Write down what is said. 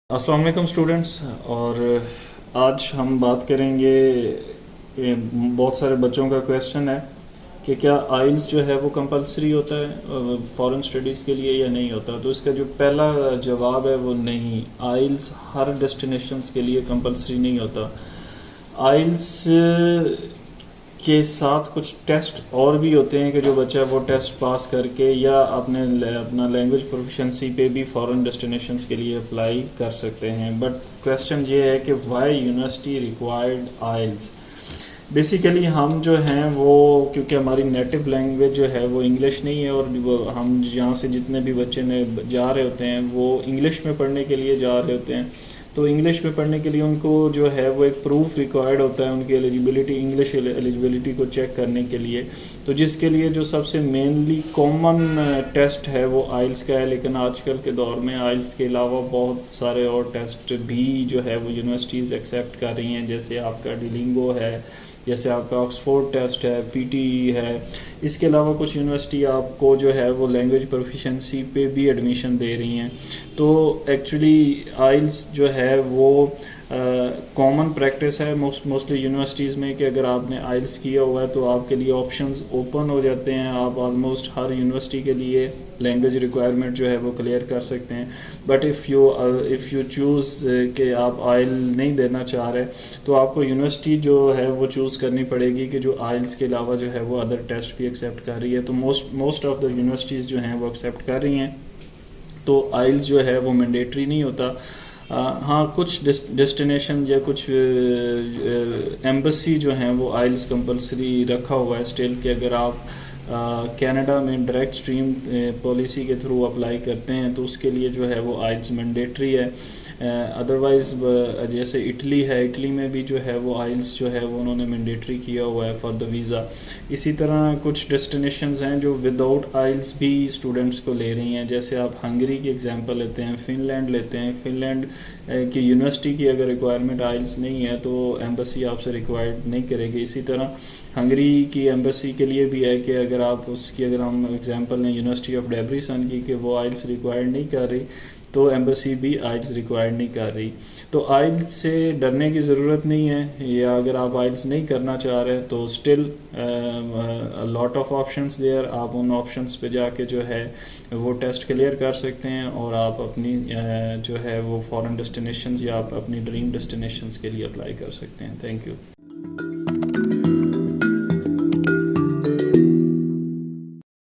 السلام علیکم اسٹوڈنٹس، اور آج ہم بات کریں گے بہت سارے بچوں کا کویشچن ہے کہ کیا آئلس جو ہے وہ کمپلسری ہوتا ہے فارن اسٹڈیز کے لیے یا نہیں ہوتا. تو اس کا جو پہلا جواب ہے وہ نہیں. آئلس ہر ڈیسٹینیشنز کے لیے کمپلسری نہیں ہوتا. آئلس کے ساتھ کچھ ٹیسٹ اور بھی ہوتے ہیں کہ جو بچہ وہ ٹیسٹ پاس کر کے یا اپنا لینگویج پروفیشنسی پہ بھی فارن ڈیسٹینیشنز کے لیے اپلائی کر سکتے ہیں. بٹ کویشچن یہ ہے کہ why university required IELTS. Basically ہم جو ہیں وہ کیونکہ ہماری نیٹو لینگویج جو ہے وہ انگلش نہیں ہے، اور ہم یہاں سے جتنے بھی بچے جا رہے ہوتے ہیں وہ انگلش میں پڑھنے کے لیے جا رہے ہوتے ہیں. تو انگلش میں پڑھنے کے لیے ان کو جو ہے وہ ایک پروف ریکوائرڈ ہوتا ہے ان کی ایلیجیبلٹی، انگلش ایلیجیبلٹی کو چیک کرنے کے لیے. تو جس کے لیے جو سب سے مینلی کامن ٹیسٹ ہے وہ آئلس کا ہے. لیکن آج کل کے دور میں آئلس کے علاوہ بہت سارے اور ٹیسٹ بھی جو ہے وہ یونیورسٹیز ایکسیپٹ کر رہی ہیں، جیسے آپ کا ڈیلنگو ہے، جیسے آپ کا آکسفورڈ ٹیسٹ ہے، پی ٹی ای ہے. اس کے علاوہ کچھ یونیورسٹی آپ کو جو ہے وہ لینگویج پروفیشنسی پہ بھی ایڈمیشن دے رہی ہیں. تو ایکچولی آئلس جو ہے وہ کامن پریکٹس ہے موسٹلی یونیورسٹیز میں کہ اگر آپ نے آئلس کیا ہوا ہے تو آپ کے لیے آپشنز اوپن ہو جاتے ہیں. آپ آلموسٹ ہر یونیورسٹی کے لیے لینگویج ریکوائرمنٹ جو ہے وہ کلیئر کر سکتے ہیں. بٹ اف یو چوز کہ آپ آئل نہیں دینا چاہ رہے تو آپ کو یونیورسٹی جو ہے وہ چوز کرنی پڑے گی کہ جو آئلس کے علاوہ جو ہے وہ ادر ٹیسٹ بھی ایکسیپٹ کر رہی ہے. تو موسٹ آف دا یونیورسٹیز جو ہیں وہ ایکسیپٹ کر رہی ہیں. تو آئلس جو ہے وہ مینڈیٹری نہیں ہوتا. ہاں کچھ ڈیسٹینیشن یا کچھ ایمبسی جو ہیں وہ آئلس کمپلسری رکھا ہوا ہے اسٹل کہ اگر آپ کینیڈا میں ڈائریکٹ اسٹریم پالیسی کے تھرو اپلائی کرتے ہیں تو اس کے لیے جو ہے وہ آئلس مینڈیٹری ہے. ادروائز جیسے اٹلی ہے، اٹلی میں بھی جو ہے وہ آئلس جو ہے وہ انہوں نے مینڈیٹری کیا ہوا ہے فار دا ویزا. اسی طرح کچھ ڈیسٹینیشنز ہیں جو وداؤٹ آئلس بھی اسٹوڈنٹس کو لے رہی ہیں. جیسے آپ ہنگری کی ایگزامپل لیتے ہیں، فن لینڈ لیتے ہیں. فن لینڈ کی یونیورسٹی کی اگر ریکوائرمنٹ آئلس نہیں ہے تو ایمبسی آپ سے ریکوائرڈ نہیں کرے گی. اسی طرح ہنگری کی ایمبسی کے لیے بھی ہے کہ اگر آپ اس کی اگر ہم ایگزامپل لیں یونیورسٹی آف ڈیبریسن کی کہ وہ آئلس ریکوائرڈ نہیں کر رہی تو ایمبسی بھی آئلس ریکوائرڈ نہیں کر رہی. تو آئلس سے ڈرنے کی ضرورت نہیں ہے، یا اگر آپ آئلس نہیں کرنا چاہ رہے تو still lot of options there. آپ ان آپشنس پہ جا کے جو ہے وہ ٹیسٹ کلیئر کر سکتے ہیں اور آپ اپنی جو ہے وہ فارن ڈیسٹینیشنز یا آپ اپنی ڈریم ڈیسٹینیشنز کے لیے اپلائی کر سکتے ہیں. Thank you.